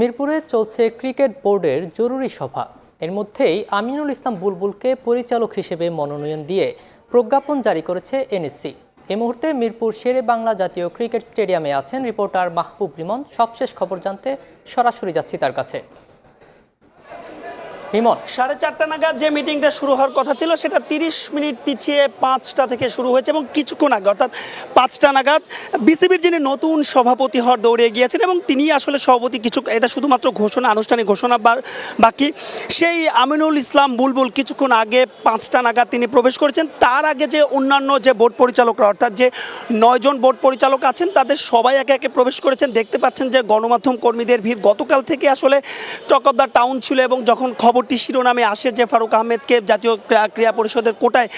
মিরপুরে চলছে ক্রিকেট বোর্ডের জরুরি সভা। এর মধ্যেই আমিনুল ইসলাম বুলবুলকে পরিচালক হিসেবে মনোনয়ন দিয়ে প্রজ্ঞাপন জারি করেছে এনএসসি। এই মুহূর্তে মিরপুর শেরে বাংলা জাতীয় ক্রিকেট স্টেডিয়ামে আছেন রিপোর্টার মাহবুব রিমন। সবশেষ খবর জানতে সরাসরি যাচ্ছি তার কাছে। রিমন, 4:30 নাগাদ যে মিটিংটা শুরু হওয়ার কথা ছিল সেটা 30 মিনিট পিছিয়ে 5টা থেকে শুরু হয়েছে এবং কিছুক্ষণ আগে অর্থাৎ 5টা নাগাদ বিসিবির যিনি নতুন সভাপতি হওয়ার দৌড়ে গিয়েছেন এবং তিনি আসলে সভাপতি, কিছু এটা শুধুমাত্র ঘোষণা, আনুষ্ঠানিক ঘোষণা বাকি, সেই আমিনুল ইসলাম বুলবুল কিছুক্ষণ আগে 5টা নাগাদ তিনি প্রবেশ করেছেন। তার আগে যে অন্যান্য যে বোর্ড পরিচালকরা অর্থাৎ যে 9 জন বোর্ড পরিচালক আছেন তাদের সবাই একে একে প্রবেশ করেছেন। দেখতে পাচ্ছেন যে গণমাধ্যম কর্মীদের ভিড় গতকাল থেকে আসলে টক অফ দ্য টাউন ছিল এবং যখন খবরটি শিরোনামে আসে যে ফারুক আহমেদকে জাতীয় ক্রীড়া পরিষদের কোটায়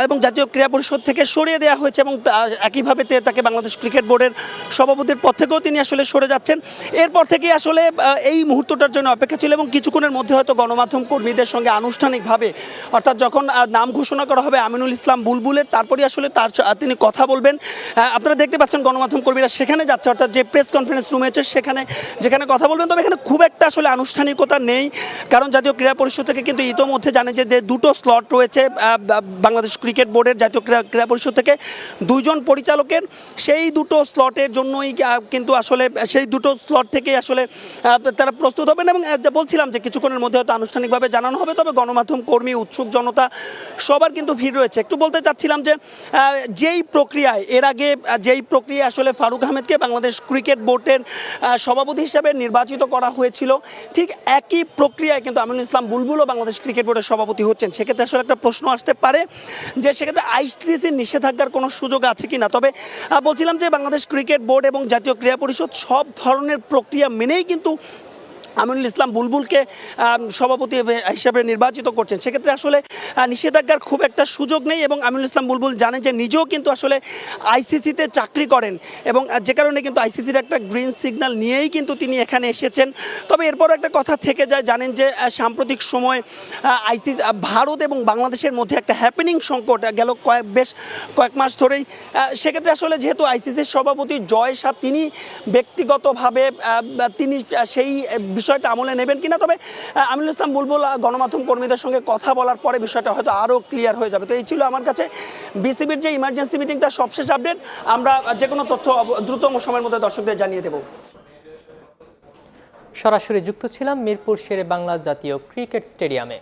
এবং জাতীয় ক্রীড়া পরিষদ থেকে সরিয়ে দেওয়া হয়েছে এবং একইভাবে তাকে বাংলাদেশ ক্রিকেট বোর্ডের সভাপতির পদ থেকেও তিনি আসলে সরে যাচ্ছেন। এরপর থেকে আসলে এই মুহূর্তটার জন্য অপেক্ষা ছিল এবং কিছুক্ষণের মধ্যে হয়তো গণমাধ্যম কর্মীদের সঙ্গে আনুষ্ঠানিকভাবে অর্থাৎ যখন নাম ঘোষণা করা হবে আমিনুল ইসলাম বুলবুলের, তারপরে আসলে তিনি কথা বলবেন। আপনারা দেখতে পাচ্ছেন গণমাধ্যম কর্মীরা সেখানে যাচ্ছে, অর্থাৎ যে প্রেস কনফারেন্স রুম আছে যেখানে কথা বলবেন। তবে এখানে খুব একটা আসলে আনুষ্ঠানিকতা নেই, কারণ জাতীয় ক্রীড়া পরিষদ থেকে কিন্তু ইতোমধ্যে জানে যে 2টো স্লট রয়েছে বাংলাদেশ ক্রিকেট বোর্ডের জাতীয় ক্রীড়া পরিষদ থেকে 2 জন পরিচালকের। সেই 2টো স্লটের জন্যই কিন্তু আসলে সেই 2টো স্লট থেকে আসলে তারা প্রস্তুত হবেন এবং বলছিলাম যে কিছুক্ষণের মধ্যে হয়তো আনুষ্ঠানিকভাবে জানানো হবে। তবে গণমাধ্যম কর্মী, উৎসুক জনতা সবার কিন্তু ভিড় রয়েছে। একটু বলতে চাচ্ছিলাম যে এর আগে যেই প্রক্রিয়ায় আসলে ফারুক আহমেদকে বাংলাদেশ ক্রিকেট বোর্ডের সভাপতি হিসেবে নির্বাচিত করা হয়েছিল, ঠিক একই প্রক্রিয়ায় কিন্তু আমিনুল ইসলাম বুলবুলও বাংলাদেশ ক্রিকেট বোর্ডের সভাপতি হচ্ছেন। সেক্ষেত্রে আসলে একটা প্রশ্ন আসতে পারে যে সেক্ষেত্রে আইসিসির নিষেধাজ্ঞার কোনো সুযোগ আছে কিনা। তবে বলছিলাম যে বাংলাদেশ ক্রিকেট বোর্ড এবং জাতীয় ক্রীড়া পরিষদ সব ধরনের প্রক্রিয়া মেনেই কিন্তু আমিনুল ইসলাম বুলবুলকে সভাপতি হিসেবে নির্বাচিত করছেন। সেক্ষেত্রে আসলে নিষেধাজ্ঞার খুব একটা সুযোগ নেই এবং আমিনুল ইসলাম বুলবুল জানেন যে নিজেও কিন্তু আসলে আইসিসিতে চাকরি করেন এবং যে কারণে কিন্তু আইসিসির একটা গ্রিন সিগন্যাল নিয়েই কিন্তু তিনি এখানে এসেছেন। তবে এরপর একটা কথা থেকে যায়, জানেন যে সাম্প্রতিক সময় ভারত এবং বাংলাদেশের মধ্যে একটা হ্যাপেনিং সংকট গেল বেশ কয়েক মাস ধরেই। সেক্ষেত্রে আসলে যেহেতু আইসিসির সভাপতি জয় শাহ তিনি ব্যক্তিগতভাবে তিনি সেই বিষয়টা আমলে নেবেন কিনা। তবে আমিনুল ইসলাম বুলবুল গণমাধ্যম কর্মীদের সঙ্গে কথা বলার পরে বিষয়টা হয়তো আরও ক্লিয়ার হয়ে যাবে। তো এই ছিল আমার কাছে বিসিবির যে ইমার্জেন্সি মিটিং তার সবশেষ আপডেট। আমরা যে কোনো তথ্য দ্রুততম সময়ের মধ্যে দর্শকদের জানিয়ে দেব। সরাসরি যুক্ত ছিলাম মিরপুর শেরে বাংলা জাতীয় ক্রিকেট স্টেডিয়ামে।